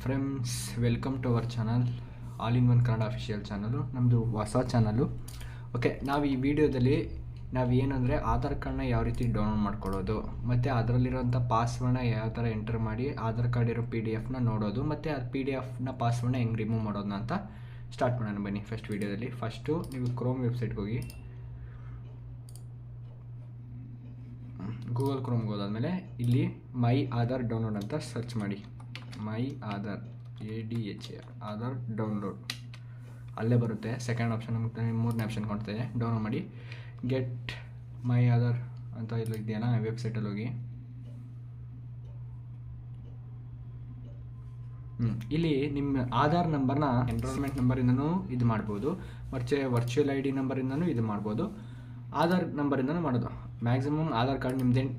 Friends, welcome to our channel all in one Kannada official channel. ನಮ್ಮದು ಹೊಸ channel. Okay, ನಾವು ಈ ವಿಡಿಯೋದಲ್ಲಿ ಏನಂದರೆ ಆಧಾರ್ ಕಾರ್ಡ್ನ ಯಾವ ರೀತಿ ಡೌನ್ಲೋಡ್ ಮಾಡ್ಕೊಳ್ಳೋದು, ಮತ್ತು ಅದರಲ್ಲಿರೋಂಥ ಪಾಸ್ವರ್ಡ್ನ ಯಾವ ಥರ ಎಂಟರ್ ಮಾಡಿ ಆಧಾರ್ ಕಾರ್ಡ್ ಇರೋ PDF ನೋಡೋದು, ಮತ್ತು ಆ PDF ಪಾಸ್ವರ್ಡ್ನ ಹೆಂಗೆ ರಿಮೂವ್ ಮಾಡೋದನ್ನ ಅಂತ ಸ್ಟಾರ್ಟ್ ಮಾಡೋಣ ಬನ್ನಿ. ಫಸ್ಟು ನೀವು ಕ್ರೋಮ್ ವೆಬ್ಸೈಟ್ಗೆ ಹೋಗಿ, ಗೂಗಲ್ ಕ್ರೋಮ್ಗೆ ಹೋದಾದ್ಮೇಲೆ ಇಲ್ಲಿ ಮೈ ಆಧಾರ್ ಡೌನ್ಲೋಡ್ ಅಂತ ಸರ್ಚ್ ಮಾಡಿ. ಮೈ ಆಧಾರ್ ADHAR ಆಧಾರ್ ಡೌನ್ಲೋಡ್ ಅಲ್ಲೇ ಬರುತ್ತೆ. ಸೆಕೆಂಡ್ ಆಪ್ಷನ್ ನಮಗೆ ಮೂರನೇ ಆಪ್ಷನ್ ಕೊಡ್ತಾಯಿದೆ, ಡೌನ್ಲೋಡ್ ಮಾಡಿ. ಗೆಟ್ ಮೈ ಆಧಾರ್ ಅಂತ ಇಲ್ಲ ಇದೆಯಲ್ಲ, ವೆಬ್ಸೈಟಲ್ಲಿ ಹೋಗಿ ಇಲ್ಲಿ ನಿಮ್ಮ ಆಧಾರ್ ನಂಬರ್ನ ಎನ್ರೋಲ್ಮೆಂಟ್ ನಂಬರಿಂದನೂ ಇದು ಮಾಡ್ಬೋದು, ವರ್ಚುವಲ್ ID ನಂಬರಿಂದನೂ ಇದು ಮಾಡ್ಬೋದು, ಆಧಾರ್ ನಂಬರಿಂದನೂ ಮಾಡೋದು. ಮ್ಯಾಕ್ಸಿಮಮ್ ಆಧಾರ್ ಕಾರ್ಡ್ ನಿಮ್ದೇನು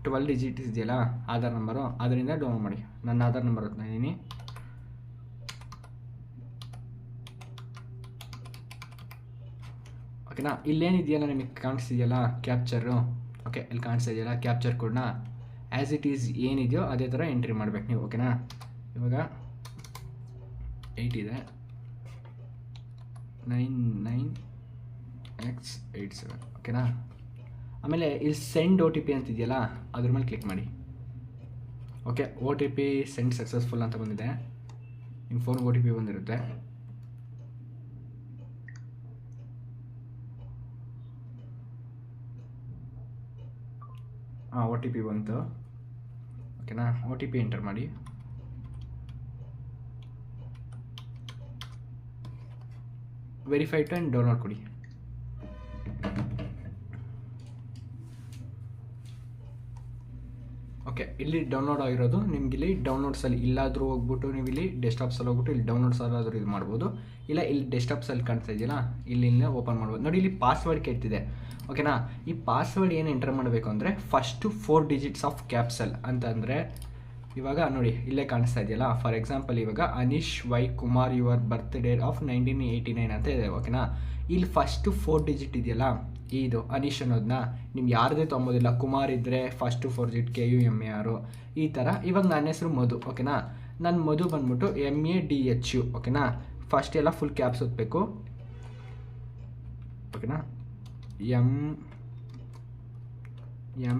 12 ಡಿಜಿಟ್ ಇದೆಯಲ್ಲ ಆಧಾರ್ ನಂಬರು, ಅದರಿಂದ ಡೌನ್ಲೋಡ್ ಮಾಡಿ. ನನ್ನ ಆಧಾರ್ ನಂಬರ್ ಇದ್ದೀನಿ, ಓಕೆನಾ. ಇಲ್ಲೇನಿದೆಯಲ್ಲ ನಿಮಗೆ ಕಾಣಿಸ್ತಿದೆಯಲ್ಲ ಕ್ಯಾಪ್ಚರು, ಓಕೆ, ಇಲ್ಲಿ ಕಾಣಿಸ್ತಾ ಇದೆಯಲ್ಲ ಕ್ಯಾಪ್ಚರ್ ಕೋಡ್ನ ಆ್ಯಸ್ ಇಟ್ ಈಸ್ ಏನಿದೆಯೋ ಅದೇ ಥರ ಎಂಟ್ರಿ ಮಾಡಬೇಕು ನೀವು, ಓಕೆನಾ. ಇವಾಗ 8 ಇದೆ, 99X87, ಓಕೆನಾ. ಆಮೇಲೆ ಇಲ್ಲಿ ಸೆಂಡ್ OTP ಅಂತಿದೆಯಲ್ಲ ಅದ್ರ ಮೇಲೆ ಕ್ಲಿಕ್ ಮಾಡಿ. ಓಕೆ, OTP ಸೆಂಡ್ ಸಕ್ಸಸ್ಫುಲ್ ಅಂತ ಬಂದಿದೆ. ನಿಮ್ಮ ಫೋನ್ಗೆ OTP ಬಂದಿರುತ್ತೆ. OTP ಬಂತು, ಓಕೆನಾ. OTP ಎಂಟರ್ ಮಾಡಿ. ವೆರಿಫೈಡ್ ಆ್ಯಂಡ್ ಡೌನ್ಲೋಡ್ ಕೊಡಿ. ಓಕೆ, ಇಲ್ಲಿ ಡೌನ್ಲೋಡ್ ಆಗಿರೋದು ನಿಮ್ಗೆ ಇಲ್ಲಿ ಡೌನ್ಲೋಡ್ಸಲ್ಲಿ ಇಲ್ಲಾದರೂ ಹೋಗ್ಬಿಟ್ಟು ನೀವು ಇಲ್ಲಿ ಡೆಸ್ಕ್ಟಾಪ್ಸಲ್ಲಿ ಹೋಗ್ಬಿಟ್ಟು ಇಲ್ಲಿ ಡೌನ್ಲೋಡ್ಸಲ್ಲಾದರೂ ಇದು ಮಾಡ್ಬೋದು, ಇಲ್ಲ ಇಲ್ಲಿ ಡೆಸ್ಕ್ಟಾಪ್ಸಲ್ಲಿ ಕಾಣ್ತಾ ಇದೆಯಲ್ಲ ಇಲ್ಲಿಂದ ಓಪನ್ ಮಾಡ್ಬೋದು. ನೋಡಿ, ಇಲ್ಲಿ ಪಾಸ್ವರ್ಡ್ ಕೇಳ್ತಿದೆ, ಓಕೆನಾ. ಈ ಪಾಸ್ವರ್ಡ್ ಏನು ಎಂಟರ್ ಮಾಡಬೇಕು ಅಂದರೆ ಫಸ್ಟು 4 ಡಿಜಿಟ್ಸ್ ಆಫ್ ಕ್ಯಾಪ್ಸಲ್ ಅಂತಂದರೆ, ಇವಾಗ ನೋಡಿ ಇಲ್ಲೇ ಕಾಣಿಸ್ತಾ ಇದೆಯಲ್ಲ. ಫಾರ್ ಎಕ್ಸಾಂಪಲ್ ಇವಾಗ Anish Y Kumar your birth date of 1989 ಅಂತ ಇದೆ, ಓಕೆನಾ. ಇಲ್ಲಿ ಫಸ್ಟು 4 ಡಿಜಿಟ್ ಇದೆಯಲ್ಲ, ಇದು ಅನೀಶ್ ಅನ್ನೋದನ್ನ ನಿಮ್ಗೆ ಯಾರದೇ ತೊಗೊಬೋದಿಲ್ಲ. ಕುಮಾರ್ ಇದ್ದರೆ ಫಸ್ಟು 4 ಡಿಜಿಟ್ KUMAR ಈ ಥರ. ಇವಾಗ ನನ್ನ ಹೆಸರು ಮಧು, ಓಕೆನಾ. ನನ್ನ ಮಧು ಬಂದ್ಬಿಟ್ಟು MADHU, ಓಕೆನಾ. ಫಸ್ಟ್ ಎಲ್ಲ ಫುಲ್ ಕ್ಯಾಪ್ಸ್ ಓದಬೇಕು, ಓಕೆನಾ.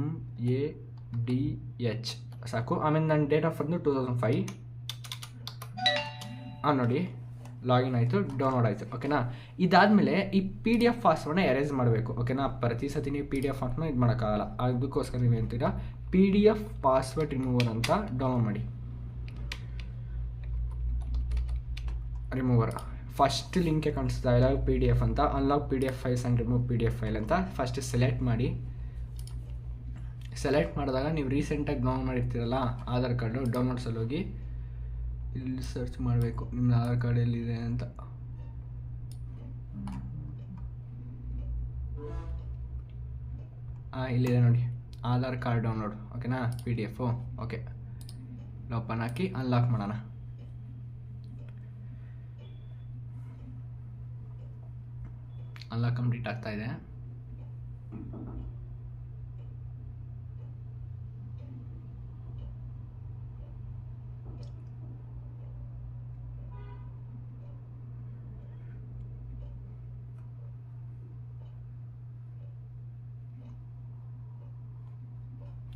MADH ಸಾಕು. ಆಮೇಲೆ ನನ್ನ ಡೇಟ್ ಆಫ್ ಬರ್ತ್ 2005. ನೋಡಿ ಲಾಗಿನ್ ಆಯಿತು, ಡೌನ್ಲೋಡ್ ಆಯಿತು, ಓಕೆನಾ. ಇದಾದಮೇಲೆ ಈ PDF ಪಾಸ್ವರ್ಡ್ನ ಎರೇಸ್ ಮಾಡಬೇಕು, ಓಕೆನಾ. ಪ್ರತಿ ಸತಿ ನೀವು PDF ಪಾಸ್ವರ್ಡ್ನ ಇದು ಮಾಡೋಕ್ಕಾಗಲ್ಲ, ಅದಕ್ಕೋಸ್ಕರ ನೀವು ಅಂತೀರಾ PDF ಪಾಸ್ವರ್ಡ್ ರಿಮೂವರ್ ಅಂತ ಡೌನ್ಲೋಡ್ ಮಾಡಿ. ರಿಮೂವರ್ ಫಸ್ಟ್ ಲಿಂಕೆ ಕಾಣಿಸ್ತಾ ಇಲ್ಲ PDF ಅಂತ, unlock PDF files and remove PDF file ಅಂತ ಫಸ್ಟ್ ಸೆಲೆಕ್ಟ್ ಮಾಡಿ. ಸೆಲೆಕ್ಟ್ ಮಾಡಿದಾಗ ನೀವು ರೀಸೆಂಟಾಗಿ ಡೌನ್ಲೋಡ್ ಮಾಡಿರ್ತೀರಲ್ಲ ಆಧಾರ್ ಕಾರ್ಡು, ಡೌನ್ಲೋಡ್ಸಲ್ಲಿ ಹೋಗಿ ಇಲ್ಲಿ ಸರ್ಚ್ ಮಾಡಬೇಕು ನಿಮ್ಮ ಆಧಾರ್ ಕಾರ್ಡ್ ಎಲ್ಲಿದೆ ಅಂತ. ಇಲ್ಲಿದೆ ನೋಡಿ ಆಧಾರ್ ಕಾರ್ಡ್ ಡೌನ್ಲೋಡ್, ಓಕೆನಾ. PDF, okay. ಓಪನ್ ಹಾಕಿ ಅನ್ಲಾಕ್ ಮಾಡೋಣ. ಅನ್ಲಾಕ್ ಕಂಪ್ಲೀಟ್ ಆಗ್ತಾ ಇದೆ.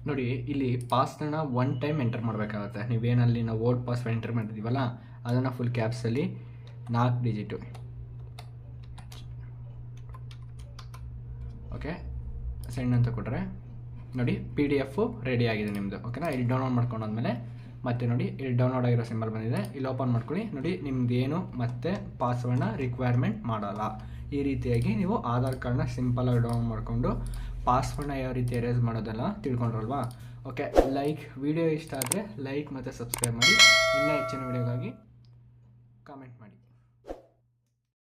ನೋಡಿ, ಇಲ್ಲಿ ಪಾಸ್ವರ್ಡ್ನ 1 ಟೈಮ್ ಎಂಟರ್ ಮಾಡಬೇಕಾಗುತ್ತೆ. ನೀವೇನಲ್ಲಿ ನಾವು ಓಲ್ಡ್ ಪಾಸ್ವರ್ಡ್ ಎಂಟರ್ ಮಾಡಿದ್ದೀವಲ್ಲ ಅದನ್ನು ಫುಲ್ ಕ್ಯಾಪ್ಸಲ್ಲಿ 4 ಡಿಜಿಟು, ಓಕೆ. ಸೆಂಡ್ ಅಂತ ಕೊಟ್ಟರೆ ನೋಡಿ PDF ರೆಡಿ ಆಗಿದೆ ನಿಮ್ಮದು, ಓಕೆನಾ. ಇಲ್ಲಿ ಡೌನ್ಲೋಡ್ ಮಾಡ್ಕೊಂಡಾದ್ಮೇಲೆ ಮತ್ತೆ ನೋಡಿ ಇಲ್ಲಿ ಡೌನ್ಲೋಡ್ ಆಗಿರೋ ಸಿಂಬಲ್ ಬಂದಿದೆ, ಇಲ್ಲಿ ಓಪನ್ ಮಾಡ್ಕೊಳ್ಳಿ. ನೋಡಿ ನಿಮ್ಮದೇನು ಮತ್ತೆ ಪಾಸ್ವರ್ಡ್ನ ರಿಕ್ವೈರ್ಮೆಂಟ್ ಮಾಡಲ್ಲ. ಈ ರೀತಿಯಾಗಿ ನೀವು ಆಧಾರ್ ಕಾರ್ಡ್ನ ಸಿಂಪಲಾಗಿ ಡೌನ್ಲೋಡ್ ಮಾಡಿಕೊಂಡು ಪಾಸ್ವರ್ಡ್ನ ಯಾವ ರೀತಿ ಎರೇಸ್ ಮಾಡೋದೆಲ್ಲ ತಿಳ್ಕೊಂಡ್ರಲ್ವಾ. ಓಕೆ, ವಿಡಿಯೋ ಇಷ್ಟ ಆದರೆ ಲೈಕ್ ಮತ್ತು ಸಬ್ಸ್ಕ್ರೈಬ್ ಮಾಡಿ. ಇನ್ನೂ ಹೆಚ್ಚಿನ ವಿಡಿಯೋಗಾಗಿ ಕಾಮೆಂಟ್ ಮಾಡಿ.